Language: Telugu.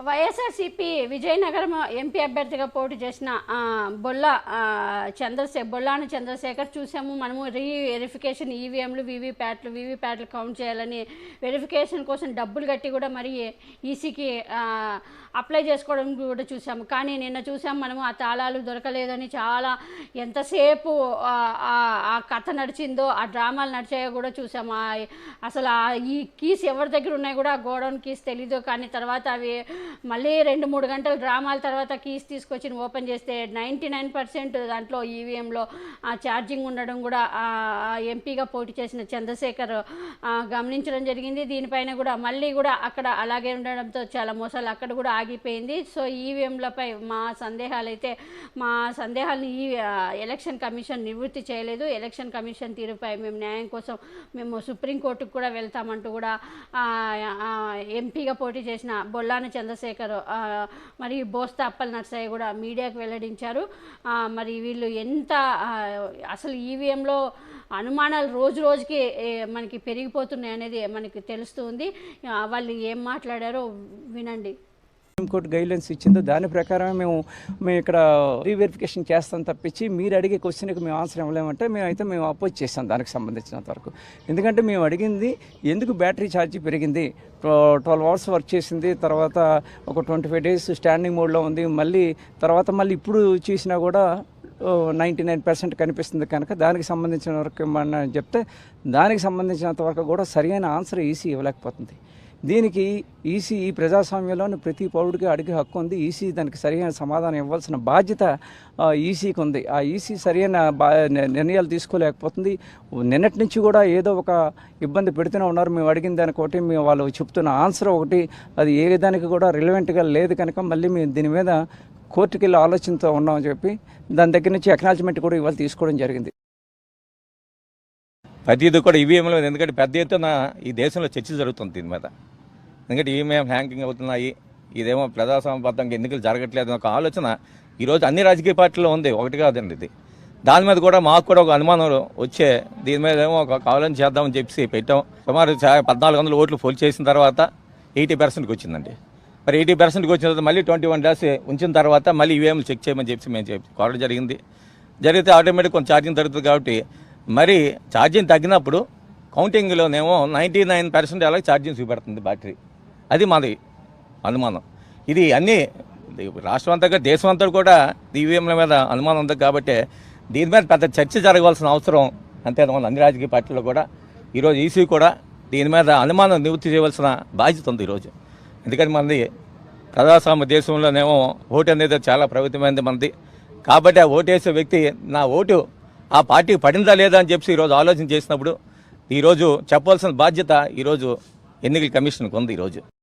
వైఎస్ఆర్సీపీ విజయనగరం ఎంపీ అభ్యర్థిగా పోటీ చేసిన బొల్లాన చంద్రశేఖర్ చూసాము. మనము వెరిఫికేషన్ ఈవీఎంలు వీవీప్యాట్లు కౌంట్ చేయాలని వెరిఫికేషన్ కోసం డబ్బులు కట్టి కూడా మరి ఈసీకి అప్లై చేసుకోవడం కూడా చూసాము. కానీ నిన్న చూసాము మనము ఆ తాళాలు దొరకలేదని చాలా ఎంతసేపు ఆ కథ నడిచిందో, ఆ డ్రామాలు నడిచాయో కూడా చూసాము. అసలు ఈ కీస్ ఎవరి దగ్గర ఉన్నాయి కూడా, గోడౌన్ కీస్ తెలీదు. కానీ తర్వాత అవి మళ్ళీ 2-3 గంటల డ్రామాల తర్వాత కీస్ తీసుకొచ్చి ఓపెన్ చేస్తే 99% దాంట్లో ఈవీఎంలో ఛార్జింగ్ ఉండడం కూడా ఎంపీగా పోటీ చేసిన చంద్రశేఖర్ గమనించడం జరిగింది. దీనిపైన కూడా మళ్ళీ కూడా అక్కడ అలాగే ఉండడంతో చాలా మోసాలు అక్కడ కూడా ఆగిపోయింది. సో ఈవీఎంలపై మా సందేహాలను ఈ ఎలక్షన్ కమిషన్ నివృత్తి చేయలేదు. ఎలక్షన్ కమిషన్ తీరుపై మేము న్యాయం కోసం మేము సుప్రీంకోర్టుకు కూడా వెళ్తామంటూ కూడా ఎంపీగా పోటీ చేసిన బొల్లాన చంద్రశేఖర్ మరి బోస్తా అప్పల్ నర్సయ్య కూడా మీడియాకు వెల్లడించారు. మరి వీళ్ళు ఎంత అసలు ఈవీఎంలో అనుమానాలు రోజు రోజుకి మనకి పెరిగిపోతున్నాయి అనేది మనకి తెలుస్తుంది. వాళ్ళు ఏం మాట్లాడారో వినండి. సుప్రీంకోర్టు గైడ్లైన్స్ ఇచ్చిందో దాని ప్రకారమే మేము ఇక్కడ రీవెరిఫికేషన్ చేస్తాం తప్పించి మీరు అడిగే క్వశ్చన్కి మేము ఆన్సర్ ఇవ్వలేమంటే మేము అపోజ్ చేస్తాం దానికి సంబంధించినంత వరకు. ఎందుకంటే మేము అడిగింది ఎందుకు బ్యాటరీ ఛార్జీ పెరిగింది, 12 అవర్స్ వర్క్ చేసింది, తర్వాత ఒక 25 days స్టాండింగ్ మోడ్లో ఉంది, మళ్ళీ ఇప్పుడు చూసినా కూడా 99% కనిపిస్తుంది. కనుక దానికి సంబంధించిన వరకు ఏమన్నా చెప్తే దానికి సంబంధించినంత వరకు కూడా సరైన ఆన్సర్ ఈసీ ఇవ్వలేకపోతుంది. దీనికి ఈసీ ఈ ప్రజాస్వామ్యంలోని ప్రతి పౌరుడికి అడిగే హక్కు ఉంది. ఈసీ దానికి సరైన సమాధానం ఇవ్వాల్సిన బాధ్యత ఈసీకి ఉంది. ఆ ఈసీ సరైన నిర్ణయాలు తీసుకోలేకపోతుంది. నిన్నటి నుంచి కూడా ఏదో ఒక ఇబ్బంది పెడుతూనే ఉన్నారు. మేము అడిగిన దానికి ఒకటి, వాళ్ళు చెప్తున్న ఆన్సర్ ఒకటి, అది ఏ దానికి కూడా రిలవెంట్గా లేదు. కనుక మళ్ళీ మేము దీని మీద కోర్టుకి వెళ్ళి ఆలోచనతో ఉన్నామని చెప్పి దాని దగ్గర నుంచి అక్నాలజ్మెంట్ కూడా ఇవాళ తీసుకోవడం జరిగింది. ప్రతిదీ కూడా ఈవీఎంలో, ఎందుకంటే పెద్ద ఎత్తున ఈ దేశంలో చర్చ జరుగుతుంది దీని మీద. ఎందుకంటే ఈవీఎం హ్యాంకింగ్ అవుతున్నాయి, ఇదేమో ప్రజాస్వామ్యబద్ధంగా ఎన్నికలు జరగట్లేదు ఒక ఆలోచన ఈరోజు అన్ని రాజకీయ పార్టీల్లో ఉంది. ఒకటి కాదండి ఇది. దాని మీద కూడా మాకు కూడా ఒక అనుమానం వచ్చే దీని మీద ఏమో ఒక కావాలని చేద్దామని చెప్పి పెట్టాం. సుమారు 1400 ఓట్లు పోల్ చేసిన తర్వాత 80%కి వచ్చిందండి. మరి 80%కి వచ్చిన తర్వాత మళ్ళీ 21 days ఉంచిన తర్వాత మళ్ళీ ఈవీఎంలు చెక్ చేయమని చెప్పి మేము కోరడం జరిగితే ఆటోమేటిక్ కొంచెం ఛార్జింగ్ తగ్గుతుంది. కాబట్టి మరి ఛార్జింగ్ తగ్గినప్పుడు కౌంటింగ్లోనేమో 99% అలాగే ఛార్జింగ్ చూపెడుతుంది బ్యాటరీ. అది మాది అనుమానం. ఇది అన్నీ రాష్ట్రం అంతా దేశం అంతా కూడా ఈవీఎంల మీద అనుమానం ఉంది. కాబట్టి దీని మీద పెద్ద చర్చ జరగవలసిన అవసరం అంతేనమాట. అన్ని రాజకీయ పార్టీల్లో కూడా ఈరోజు ఈసీ కూడా దీని మీద అనుమానం నివృత్తి చేయవలసిన బాధ్యత ఉంది ఈరోజు. ఎందుకంటే మనది ప్రజాస్వామ్య దేశంలోనేమో ఓటు అనేది చాలా ప్రభుత్వమైనది మనది. కాబట్టి ఆ ఓటు వేసే వ్యక్తి నా ఓటు ఆ పార్టీకి పడిందా లేదా అని చెప్పి ఈరోజు ఆలోచన చేసినప్పుడు ఈరోజు చెప్పవలసిన బాధ్యత ఈరోజు ఎన్నికల కమిషన్కి ఉంది ఈరోజు.